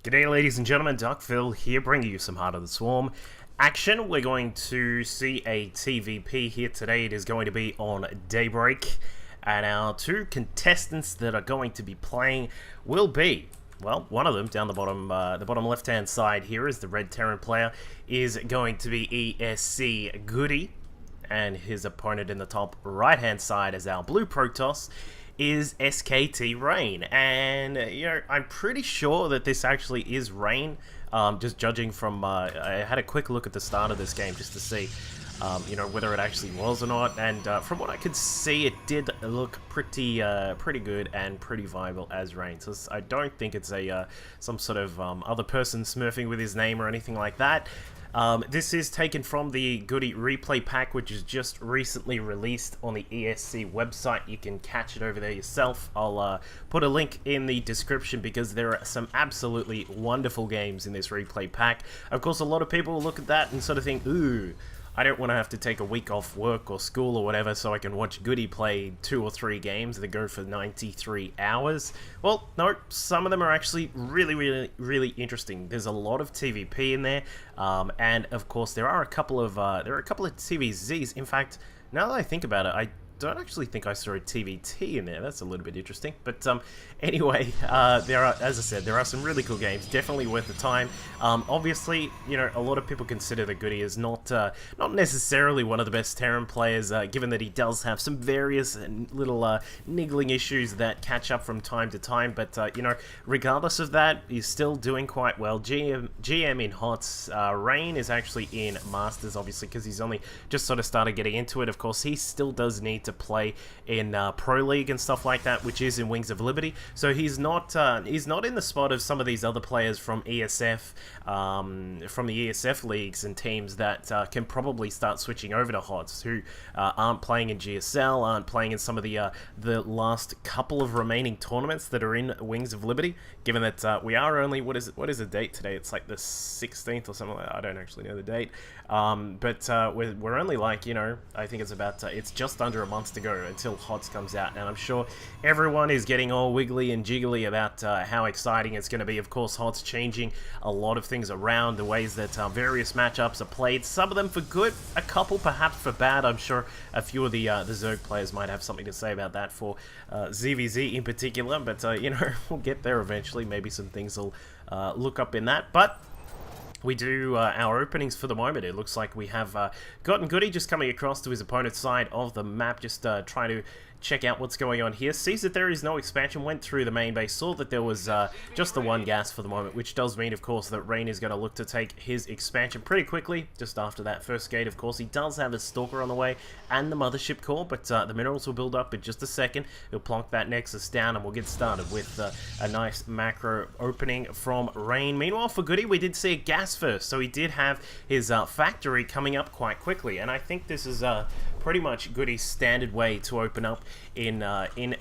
G'day ladies and gentlemen, Duckville here bringing you some Heart of the Swarm action. We're going to see a TvP here today. It is going to be on Daybreak, and our two contestants that are going to be playing will be, well, one of them down the bottom left hand side here is the Red Terran player, is going to be ESCGoody, and his opponent in the top right hand side is our blue Protoss is SKT1Rain, and you know, I'm pretty sure that this actually is Rain. Just judging from, I had a quick look at the start of this game just to see, you know, whether it actually was or not. And from what I could see, it did look pretty good and pretty viable as Rain. So I don't think it's a some sort of other person smurfing with his name or anything like that. This is taken from the Goody replay pack, which is just recently released on the ESC website. You can catch it over there yourself. I'll put a link in the description because there are some absolutely wonderful games in this replay pack. Of course, a lot of people will look at that and sort of think, ooh, I don't want to have to take a week off work or school or whatever so I can watch Goody play 2 or 3 games that go for 93 hours. Well, no, some of them are actually really interesting. There's a lot of TvP in there, and of course there are a couple of TvZs. In fact, now that I think about it, I don't actually think I saw a TvT in there. That's a little bit interesting. But anyway, there are, as I said, there are some really cool games. Definitely worth the time. Obviously, you know, a lot of people consider that Goody is not necessarily one of the best Terran players, given that he does have some various little niggling issues that catch up from time to time. But you know, regardless of that, he's still doing quite well. GM in HOTS. Rain is actually in Masters, obviously, because he's only just sort of started getting into it. Of course, he still does need to play in Pro League and stuff like that, which is in Wings of Liberty. So he's not in the spot of some of these other players from ESF, from the ESF leagues and teams that can probably start switching over to HOTS, who aren't playing in GSL, aren't playing in some of the last couple of remaining tournaments that are in Wings of Liberty. Given that we are only, what is the date today? It's like the 16th or something like that. I don't actually know the date, but we're only like, you know, I think it's about it's just under a month to go until HOTS comes out, and I'm sure everyone is getting all wiggly and jiggly about how exciting it's going to be. Of course, HOTS changing a lot of things around, the ways that various matchups are played, some of them for good, a couple perhaps for bad. I'm sure a few of the Zerg players might have something to say about that, for ZVZ in particular, but you know, we'll get there eventually. Maybe some things will look up in that, but we do our openings for the moment. It looks like we have gotten Goody just coming across to his opponent's side of the map, just trying to check out what's going on here. Sees that there is no expansion, went through the main base, saw that there was just the one gas for the moment, which does mean, of course, that Rain is going to look to take his expansion pretty quickly, just after that first gate. Of course, he does have a Stalker on the way and the Mothership Core, but the minerals will build up in just a second. He'll plonk that Nexus down, and we'll get started with a nice macro opening from Rain. Meanwhile, for Goody, we did see a gas first, so he did have his factory coming up quite quickly, and I think this is pretty much Goody's standard way to open up in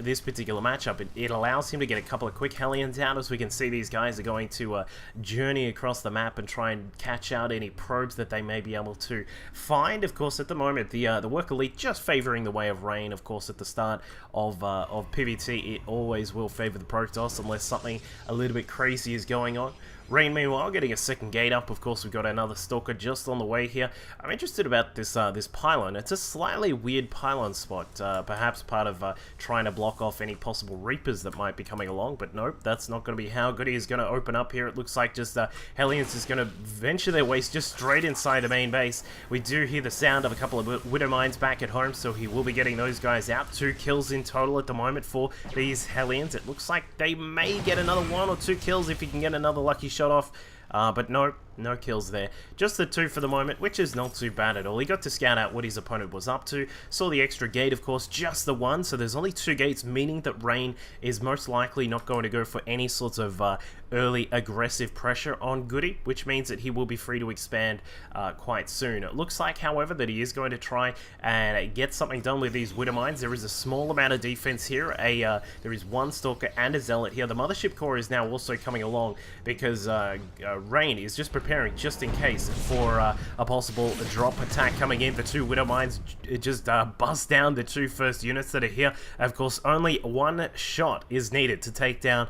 this particular matchup. It allows him to get a couple of quick Hellions out. As we can see, these guys are going to journey across the map and try and catch out any probes that they may be able to find. Of course, at the moment, the Work Elite just favoring the way of Rain. Of course, at the start of PvT, it always will favor the Protoss unless something a little bit crazy is going on. Rain, meanwhile, getting a second gate up. Of course, we've got another Stalker just on the way here. I'm interested about this this pylon. It's a slightly weird pylon spot, perhaps part of trying to block off any possible Reapers that might be coming along, but nope, that's not going to be how Goody is going to open up here. It looks like just Hellions is going to venture their ways just straight inside the main base. We do hear the sound of a couple of Widow Mines back at home, so he will be getting those guys out. 2 kills in total at the moment for these Hellions. It looks like they may get another 1 or 2 kills if he can get another lucky shot off, but no kills there. Just the 2 for the moment, which is not too bad at all. He got to scout out what his opponent was up to, saw the extra gate, of course, just the 1, so there's only 2 gates, meaning that Rain is most likely not going to go for any sorts of early aggressive pressure on Goody, which means that he will be free to expand quite soon. It looks like, however, that he is going to try and get something done with these Widow Mines. There is a small amount of defense here. There is 1 Stalker and a Zealot here. The Mothership Core is now also coming along because Rain is just preparing preparing just in case for a possible drop attack coming in. The two Widow Mines just bust down the two first units that are here. Of course, only one shot is needed to take down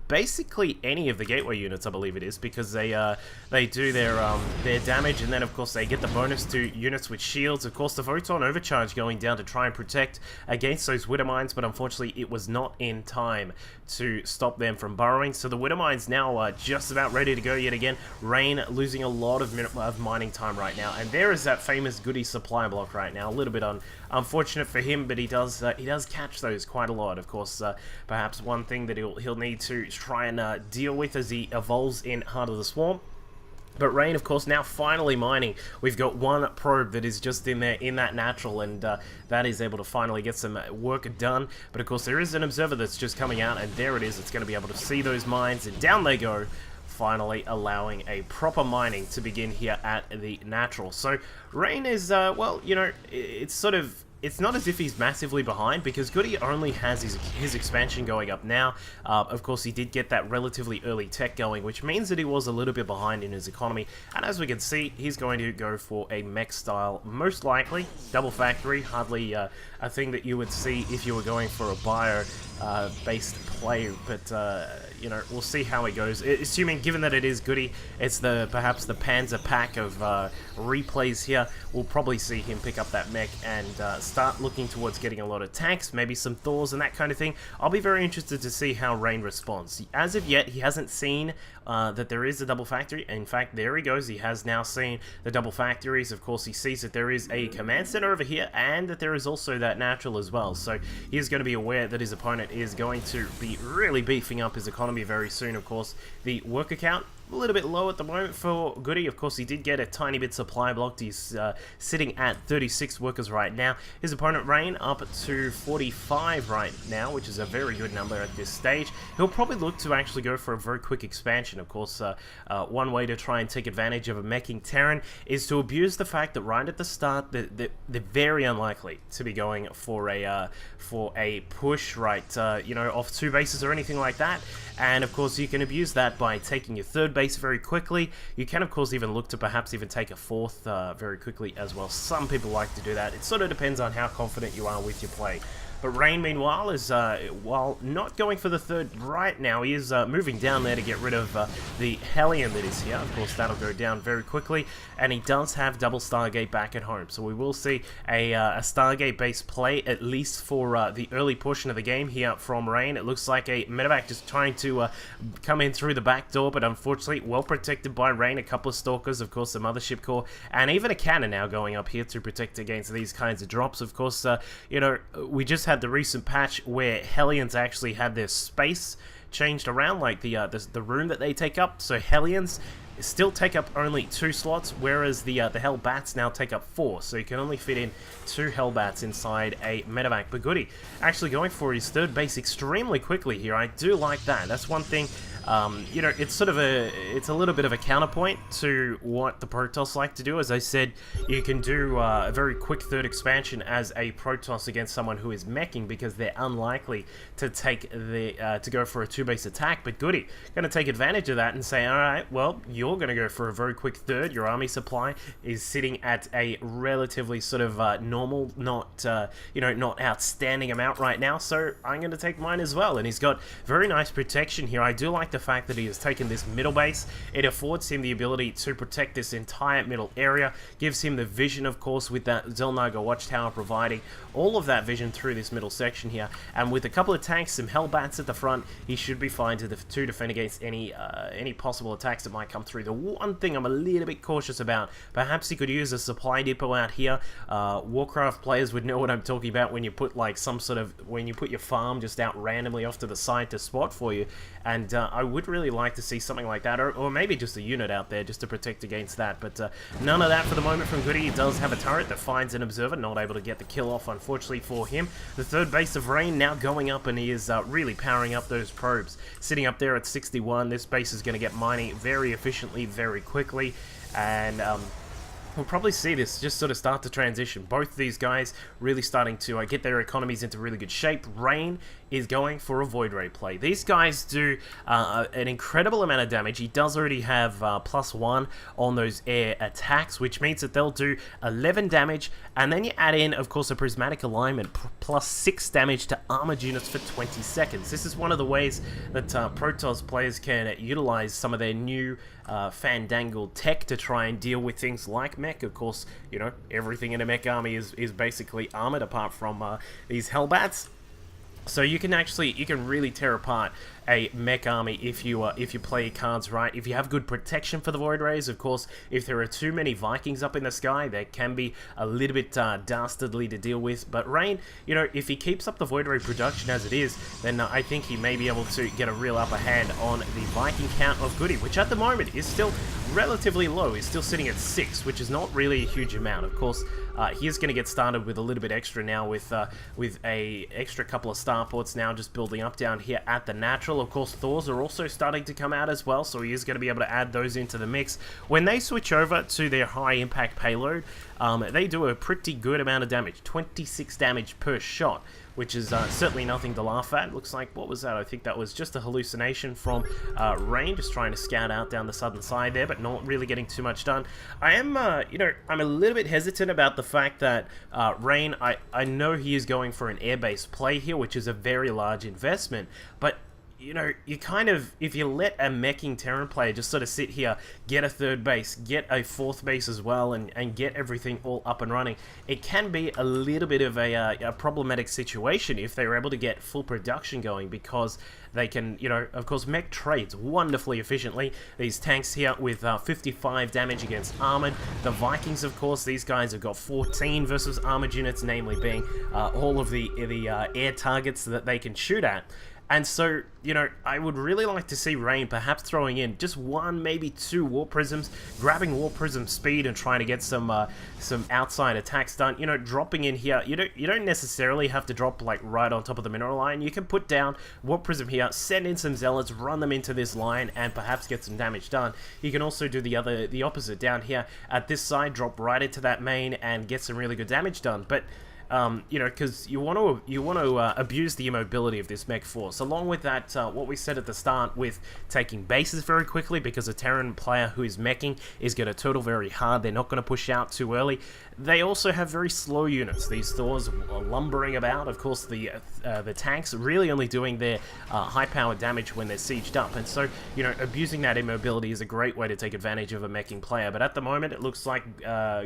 basically any of the gateway units, I believe it is, because they do their damage, and then of course they get the bonus to units with shields. Of course, the Photon Overcharge going down to try and protect against those Widow Mines, but unfortunately it was not in time to stop them from burrowing. So the Widow Mines now are just about ready to go yet again. Rain losing a lot of mining time right now, and there is that famous Goody supply block right now. A little bit unfortunate for him, but he does catch those quite a lot. Of course, perhaps one thing that he'll need to try and deal with as he evolves in Heart of the Swarm. But Rain, of course, now finally mining. We've got one probe that is just in there in that natural, and that is able to finally get some work done. But of course, there is an observer that's just coming out, and there it is. It's going to be able to see those mines, and down they go, finally allowing a proper mining to begin here at the natural. So Rain is, well, you know, it's not as if he's massively behind, because Goody only has his expansion going up now. Of course, he did get that relatively early tech going, which means that he was a little bit behind in his economy. And as we can see, he's going to go for a mech style, most likely. Double factory, hardly a thing that you would see if you were going for a bio-based play. But, you know, we'll see how it goes. Assuming, given that it is Goody, it's perhaps the Panzer pack of replays here. We'll probably see him pick up that mech and start looking towards getting a lot of tanks, maybe some Thors and that kind of thing. I'll be very interested to see how Rain responds. As of yet, he hasn't seen that there is a double factory. In fact, there he goes. He has now seen the double factories. Of course, he sees that there is a command center over here, and that there is also that natural as well. So he's going to be aware that his opponent is going to be really beefing up his economy very soon. Of course, the worker count a little bit low at the moment for Goody. Of course, he did get a tiny bit supply blocked. He's sitting at 36 workers right now. His opponent, Rain, up to 45 right now, which is a very good number at this stage. He'll probably look to actually go for a very quick expansion. Of course, one way to try and take advantage of a meching Terran is to abuse the fact that right at the start, they're very unlikely to be going for a push, right, you know, off two bases or anything like that. And of course, you can abuse that by taking your third base very quickly. You can, of course, even look to perhaps even take a fourth very quickly as well. Some people like to do that. It sort of depends on how confident you are with your play. But Rain, meanwhile, is, while not going for the third right now, he is moving down there to get rid of the Hellion that is here. Of course, that'll go down very quickly. And he does have double Stargate back at home. So we will see a Stargate-based play, at least for the early portion of the game here from Rain. It looks like a medevac just trying to come in through the back door, but unfortunately, well protected by Rain. A couple of Stalkers, of course, the Mothership Core, and even a cannon now going up here to protect against these kinds of drops. Of course, you know, we just had the recent patch where Hellions actually had their space changed around, like the room that they take up. So Hellions still take up only 2 slots, whereas the Hellbats now take up 4. So you can only fit in 2 Hellbats inside a medevac. But Goody actually going for his third base extremely quickly here. I do like that. That's one thing. You know, it's sort of it's a little bit of a counterpoint to what the Protoss like to do. As I said, you can do a very quick third expansion as a Protoss against someone who is meching, because they're unlikely to take to go for a 2-base attack. But Goody going to take advantage of that and say, all right, well, you're going to go for a very quick third. Your army supply is sitting at a relatively sort of normal, not you know, not outstanding amount right now. So I'm going to take mine as well. And he's got very nice protection here. I do like the fact that he has taken this middle base. It affords him the ability to protect this entire middle area, gives him the vision, of course, with that Zelnaga watchtower providing all of that vision through this middle section here. And with a couple of tanks, some Hellbats at the front, he should be fine to defend against any possible attacks that might come through. The one thing I'm a little bit cautious about, perhaps he could use a supply depot out here. Warcraft players would know what I'm talking about when you put like when you put your farm just out randomly off to the side to spot for you. And I would really like to see something like that, or maybe just a unit out there just to protect against that. But none of that for the moment from Goody. He does have a turret that finds an observer, not able to get the kill off, unfortunately for him. The third base of Rain now going up, and he is really powering up those probes. Sitting up there at 61, this base is going to get mining very efficiently, very quickly. And we'll probably see this just sort of start to transition. Both of these guys really starting to get their economies into really good shape. Rain is going for a Void Ray play. These guys do an incredible amount of damage. He does already have +1 on those air attacks, which means that they'll do 11 damage, and then you add in, of course, a Prismatic Alignment +6 damage to armored units for 20 seconds. This is one of the ways that Protoss players can utilize some of their new fandangled tech to try and deal with things like mech. Of course, you know, everything in a mech army is basically armored apart from these Hellbats. So you can really tear apart a mech army if you play your cards right. If you have good protection for the Void Rays, of course, if there are too many Vikings up in the sky, that can be a little bit dastardly to deal with. But Rain, you know, if he keeps up the Void Ray production as it is, then I think he may be able to get a real upper hand on the Viking count of Goody, which at the moment is still relatively low. He's still sitting at 6, which is not really a huge amount. Of course, he is going to get started with a little bit extra now with a extra couple of starports now just building up down here at the natural. Of course, Thors are also starting to come out as well, so he is going to be able to add those into the mix. When they switch over to their high impact payload, they do a pretty good amount of damage, 26 damage per shot, which is certainly nothing to laugh at. Looks like, what was that? I think that was just a hallucination from Rain, just trying to scout out down the southern side there, but not really getting too much done. I am, you know, I'm a little bit hesitant about the fact that Rain, I know he is going for an air-based play here, which is a very large investment, but you know, you kind of, if you let a meching Terran player just sort of sit here, get a 3rd base, get a 4th base as well, and get everything all up and running, it can be a little bit of a problematic situation if they're able to get full production going, because they can, you know, of course, mech trades wonderfully efficiently. These tanks here with 55 damage against armored. The Vikings, of course, these guys have got 14 versus armored units, namely being all of the air targets that they can shoot at. And so, you know, I would really like to see Rain perhaps throwing in just 1, maybe 2 Warp Prisms, grabbing Warp Prism speed and trying to get some outside attacks done. You know, dropping in here, you don't necessarily have to drop like right on top of the mineral line. You can put down Warp Prism here, send in some Zealots, run them into this line, and perhaps get some damage done. You can also do the opposite down here at this side, drop right into that main and get some really good damage done. But you know, because you want to abuse the immobility of this mech force. Along with that, what we said at the start with taking bases very quickly, because a Terran player who is meching is going to turtle very hard. They're not going to push out too early. They also have very slow units. These Thors are lumbering about. Of course, the tanks really only doing their high-powered damage when they're sieged up. And so, you know, abusing that immobility is a great way to take advantage of a meching player. But at the moment, it looks like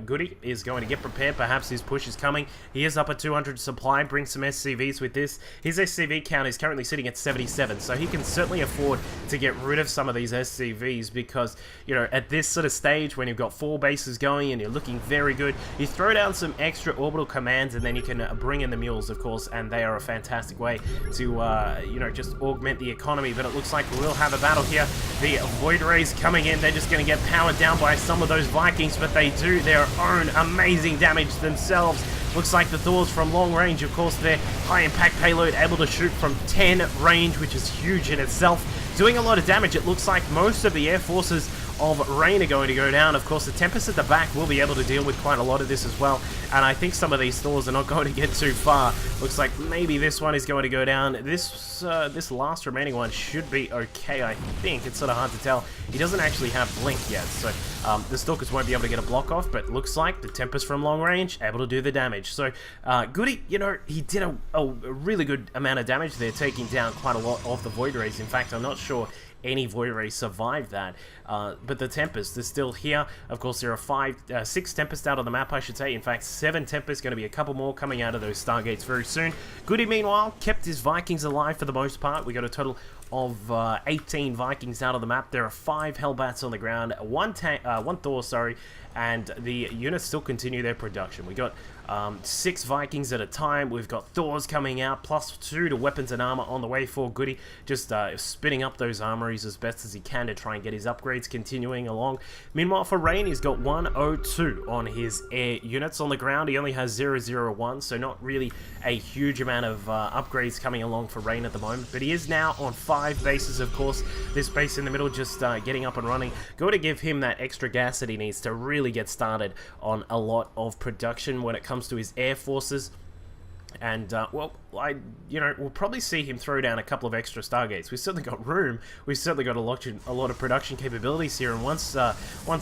Goody is going to get prepared. Perhaps his push is coming. He is up at 200 supply, bring some SCVs with this. His SCV count is currently sitting at 77, so he can certainly afford to get rid of some of these SCVs, because, you know, at this sort of stage, when you've got 4 bases going and you're looking very good, you throw down some extra orbital commands, and then you can bring in the mules, of course, and they are a fantastic way to, you know, just augment the economy. But it looks like we'll have a battle here. The Void Rays coming in, they're just going to get powered down by some of those Vikings, but they do their own amazing damage themselves. Looks like the Thors from long range, of course, their high impact payload able to shoot from 10 range, which is huge in itself, doing a lot of damage. It looks like most of the air forces of Rain are going to go down. Of course, the Tempest at the back will be able to deal with quite a lot of this as well, and I think some of these Thors are not going to get too far. Looks like maybe this one is going to go down. This last remaining one should be okay, I think. It's sort of hard to tell. He doesn't actually have Blink yet, so the Stalkers won't be able to get a block off, but looks like the Tempest from long range able to do the damage. So Goody, you know, he did a really good amount of damage there, taking down quite a lot of the Void Rays. In fact, I'm not sure any Void Ray survived that, but the Tempest is still here. Of course, there are 6 Tempests out on the map, I should say. In fact, 7 Tempests, going to be a couple more coming out of those Stargates very soon. Goody, meanwhile, kept his Vikings alive for the most part. We got a total of 18 Vikings out of the map. There are 5 Hellbats on the ground, one Thor, sorry, and the units still continue their production. We got 6 Vikings at a time. We've got Thors coming out, +2 to weapons and armor on the way for Goody, just spinning up those armories as best as he can to try and get his upgrades continuing along. Meanwhile, for Rain, he's got 102 on his air units on the ground. He only has 001, so not really a huge amount of upgrades coming along for Rain at the moment, but he is now on 5 5 bases, of course. This base in the middle just getting up and running. Going to give him that extra gas that he needs to really get started on a lot of production when it comes to his air forces. And, well, we'll probably see him throw down a couple of extra Stargates. We've certainly got room. We've certainly got a lot of production capabilities here. And once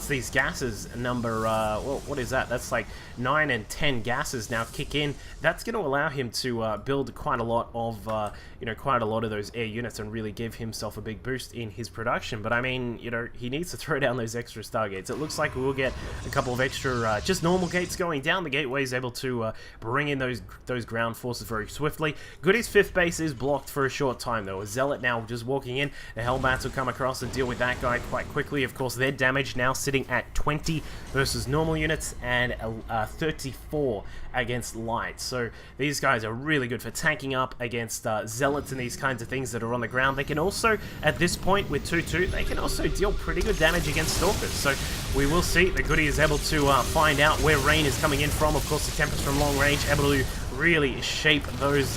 these gases number, well, what is that? That's like 9 and 10 gases now kick in. That's going to allow him to build quite a lot of, those air units and really give himself a big boost in his production. But I mean, he needs to throw down those extra Stargates. It looks like we will get a couple of extra, just normal gates going down. The gateway is able to bring in those ground forces very swiftly. Goody's 5th base is blocked for a short time though. A Zealot now just walking in. The Hellbats will come across and deal with that guy quite quickly. Of course, their damage now sitting at 20 versus normal units and 34 against light. So these guys are really good for tanking up against Zealots and these kinds of things that are on the ground. They can also, at this point with 2-2, they can also deal pretty good damage against Stalkers. So we will see that Goody is able to find out where Rain is coming in from. Of course, the Tempest from long range, able to really shape those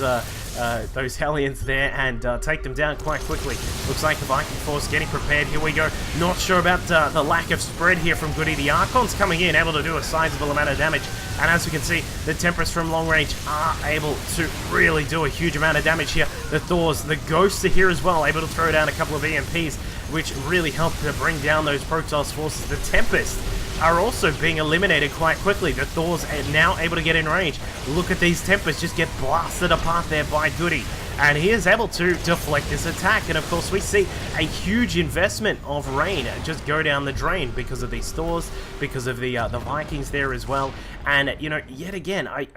Hellions there and take them down quite quickly. Looks like the Viking force getting prepared. Here we go. Not sure about the lack of spread here from Goody. The Archons coming in, able to do a sizable amount of damage. And as we can see, the Tempests from long range are able to really do a huge amount of damage here. The Thors, the Ghosts are here as well, able to throw down a couple of EMPs, which really help to bring down those Protoss forces. The Tempest are also being eliminated quite quickly. The Thors are now able to get in range. Look at these Tempests just get blasted apart there by Goody. And he is able to deflect this attack. And of course, we see a huge investment of Rain just go down the drain because of these Thors, because of the Vikings there as well. And, yet again, I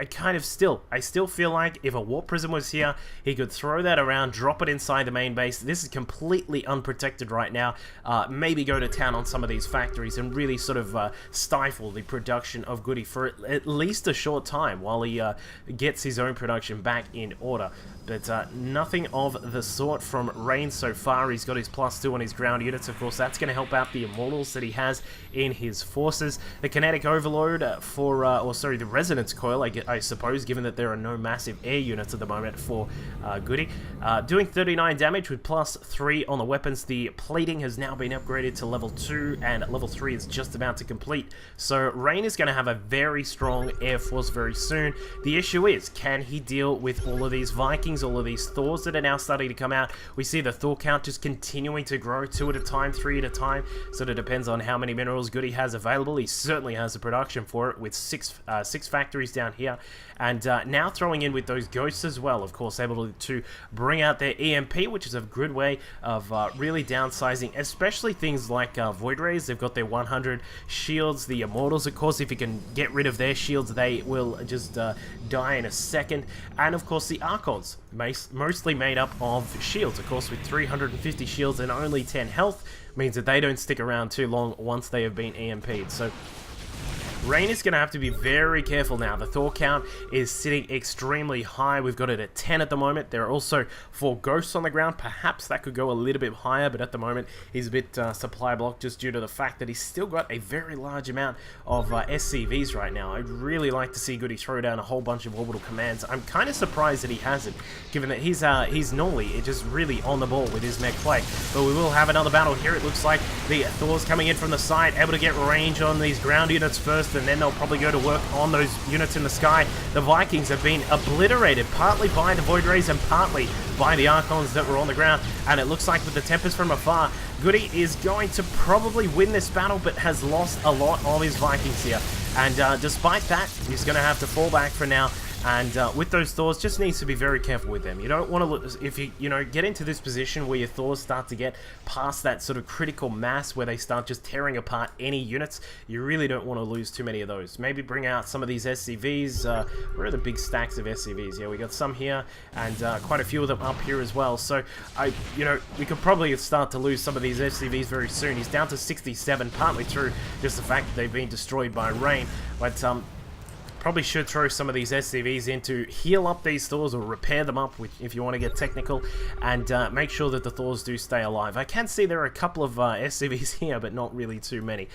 still feel like if a Warp Prism was here, he could throw that around, drop it inside the main base. This is completely unprotected right now. Maybe go to town on some of these factories and really sort of stifle the production of Goody for at least a short time while he gets his own production back in order. But nothing of the sort from Rain so far. He's got his +2 on his ground units. Of course, that's going to help out the Immortals that he has in his forces. The Kinetic Overload the Resonance Coil, I suppose, given that there are no massive air units at the moment for Goody. Doing 39 damage with +3 on the weapons. The plating has now been upgraded to level 2, and level 3 is just about to complete. So Rain is going to have a very strong air force very soon. The issue is, can he deal with all of these Vikings, all of these Thors that are now starting to come out? We see the Thor count just continuing to grow, 2 at a time, 3 at a time. Sort of depends on how many minerals Goody has available. He certainly has the production for it with 6 factories down here. And now throwing in with those Ghosts as well, of course, able to bring out their EMP, which is a good way of really downsizing, especially things like Void Rays. They've got their 100 shields. The Immortals, of course, if you can get rid of their shields, they will just die in a second. And of course, the Archons, mostly made up of shields, of course, with 350 shields and only 10 health, means that they don't stick around too long once they have been EMP'd. So Rain is going to have to be very careful now. The Thor count is sitting extremely high. We've got it at 10 at the moment. There are also 4 Ghosts on the ground. Perhaps that could go a little bit higher, but at the moment he's a bit supply blocked just due to the fact that he's still got a very large amount of SCVs right now. I'd really like to see Goody throw down a whole bunch of orbital commands. I'm kind of surprised that he hasn't, given that he's normally just really on the ball with his mech play. But we will have another battle here. It looks like the Thor's coming in from the side, able to get range on these ground units first, and then they'll probably go to work on those units in the sky. The Vikings have been obliterated, partly by the Void Rays and partly by the Archons that were on the ground. And it looks like with the Tempest from afar, Goody is going to probably win this battle, but has lost a lot of his Vikings here. And despite that, he's going to have to fall back for now. And with those Thors, just needs to be very careful with them. You don't want to look, if you get into this position where your Thors start to get past that sort of critical mass where they start just tearing apart any units, you really don't want to lose too many of those. Maybe bring out some of these SCVs. Where are the big stacks of SCVs? Yeah, we got some here, and quite a few of them up here as well. So we could probably start to lose some of these SCVs very soon. He's down to 67, partly through just the fact that they've been destroyed by Rain, but probably should throw some of these SCVs in to heal up these Thors, or repair them up if you want to get technical, and make sure that the Thors do stay alive. I can see there are a couple of SCVs here, but not really too many.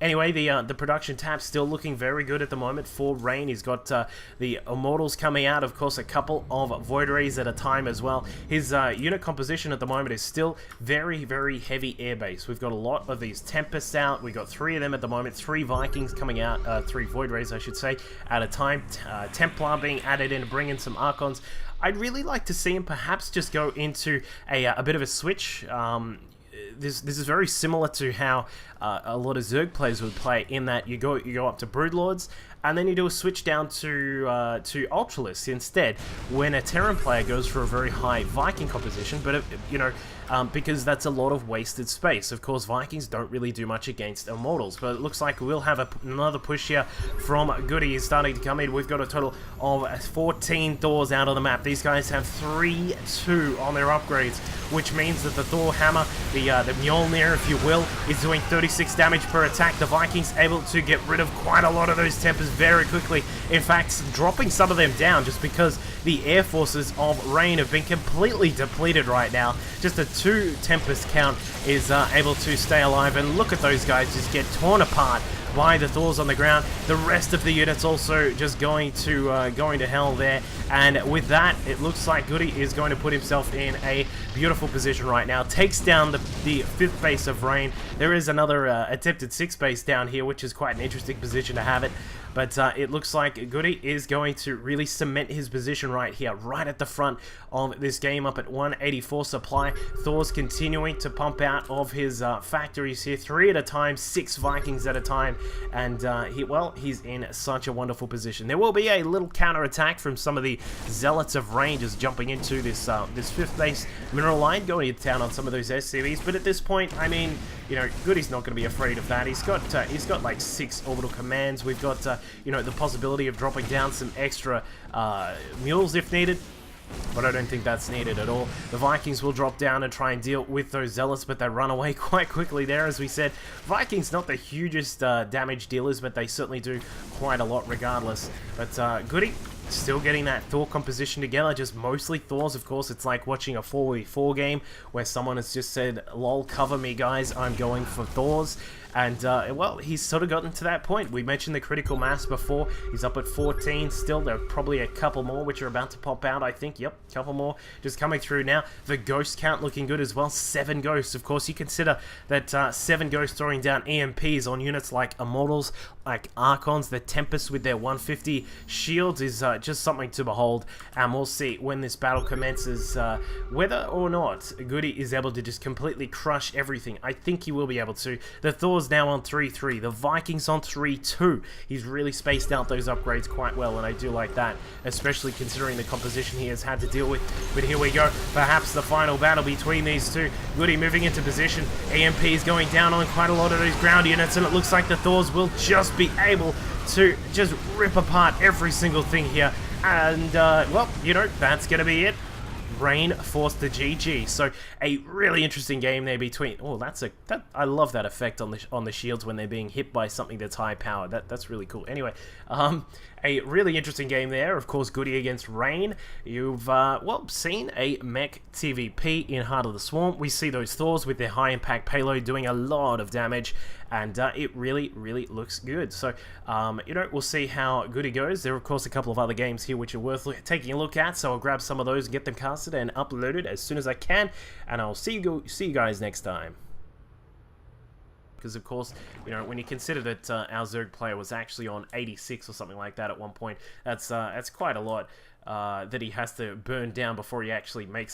Anyway, the production tab's still looking very good at the moment for Rain. He's got the Immortals coming out, of course, a couple of Void Rays at a time as well. His unit composition at the moment is still very, very heavy airbase. We've got a lot of these Tempests out. We've got 3 of them at the moment, 3 Vikings coming out, 3 Void Rays, I should say, at a time. Templar being added in to bring in some Archons. I'd really like to see him perhaps just go into a bit of a switch. This is very similar to how a lot of Zerg players would play, in that you go up to Broodlords and then you do a switch down to Ultralists instead when a Terran player goes for a very high Viking composition, but you know, because that's a lot of wasted space. Of course, Vikings don't really do much against Immortals, but it looks like we'll have another push here from Goody is starting to come in. We've got a total of 14 Thors out on the map. These guys have 3-2 on their upgrades, which means that the Thor Hammer, the Mjolnir, if you will, is doing 36 damage per attack. The Vikings able to get rid of quite a lot of those Tempers very quickly. In fact, dropping some of them down just because the air forces of Rain have been completely depleted right now. Just a 2 Tempest count is able to stay alive, and look at those guys just get torn apart by the Thors on the ground. The rest of the units also just going to hell there, and with that, it looks like Goody is going to put himself in a beautiful position right now. Takes down the 5th base of Rain. There is another attempted 6th base down here, which is quite an interesting position to have it. But it looks like Goody is going to really cement his position right here, right at the front of this game, up at 184 supply. Thor's continuing to pump out of his factories here, 3 at a time, 6 Vikings at a time, and he's in such a wonderful position. There will be a little counter-attack from some of the Zealots of Rain just jumping into this 5th base mineral line, going to town on some of those SCVs, but at this point, I mean, you know, Goody's not going to be afraid of that. He's got like 6 orbital commands. We've got you know, the possibility of dropping down some extra mules if needed, but I don't think that's needed at all. The Vikings will drop down and try and deal with those Zealots, but they run away quite quickly there. As we said, Vikings not the hugest damage dealers, but they certainly do quite a lot regardless. But Goody still getting that Thor composition together, just mostly Thors. Of course, it's like watching a 4v4 game where someone has just said, lol, cover me guys, I'm going for Thors. And, well, he's sort of gotten to that point. We mentioned the critical mass before. He's up at 14 still. There are probably a couple more which are about to pop out, I think. Yep, a couple more just coming through now. The ghost count looking good as well. 7 ghosts. Of course, you consider that 7 ghosts throwing down EMPs on units like Immortals, like Archons, the Tempest with their 150 shields is just something to behold. And we'll see when this battle commences whether or not Goody is able to just completely crush everything. I think he will be able to. The Thor's now on 3-3, the Vikings on 3-2. He's really spaced out those upgrades quite well, and I do like that, especially considering the composition he has had to deal with. But here we go, perhaps the final battle between these two. Goody moving into position. EMP is going down on quite a lot of those ground units, and it looks like the Thors will just be able to just rip apart every single thing here. And, well, you know, that's going to be it. Rain forced the GG. So a really interesting game there between. Oh, I love that effect on the shields when they're being hit by something that's high powered. That's really cool. Anyway, a really interesting game there. Of course, Goody against Rain. You've well seen a mech TvP in Heart of the Swarm. We see those Thors with their high impact payload doing a lot of damage, and it really looks good. So you know, we'll see how Goody goes. There are of course a couple of other games here which are worth taking a look at, so I'll grab some of those and get them casted and uploaded as soon as I can, and I'll see you guys next time. Because of course, you know, when you consider that our Zerg player was actually on 86 or something like that at one point, that's quite a lot that he has to burn down before he actually makes